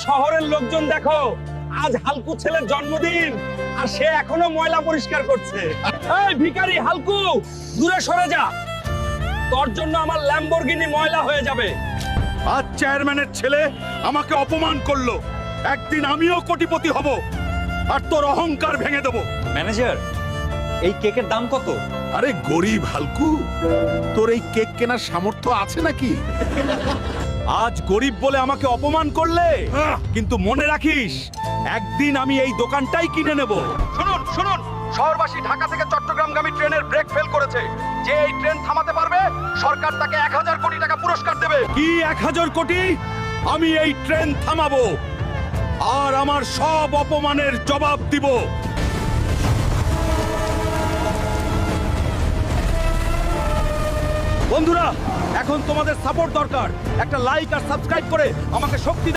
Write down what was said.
শহরের লোকজন দেখো, আজ হালকু ছেলের জন্মদিন আর সে এখনো ময়লা পরিষ্কার করছে। এই ভিখারি হালকু, দূরে সরে যা, তোর জন্য আমার ল্যাম্বরগিনি ময়লা হয়ে যাবে। আজ চেয়ারম্যানের ছেলে আমাকে অপমান করলো, একদিন আমিও কোটিপতি হব আর তোর অহংকার ভেঙে দেবো। ম্যানেজার, এই কেকের দাম কত? আরে গরিব হালকু, তোর এই কেক কেনার সামর্থ্য আছে নাকি? আজ গরিব বলে আমাকে অপমান করলে, কিন্তু মনে রাখিস একদিন আমি এই দোকানটাই কিনে নেব। শুনুন শুনুন, শহরবাসী ঢাকা থেকে চট্টগ্রামগামী ট্রেনের ব্রেক ফেল করেছে। যে এই ট্রেন থামাতে পারবে সরকার তাকে 1000 কোটি টাকা পুরস্কার দেবে। কি 1000 কোটি? আমি এই ট্রেন থামাবো আর আমার সব অপমানের জবাব দিব। বন্ধুরা, এখন তোমাদের সাপোর্ট দরকার। একটা লাইক আর সাবস্ক্রাইব করে আমাকে শক্তি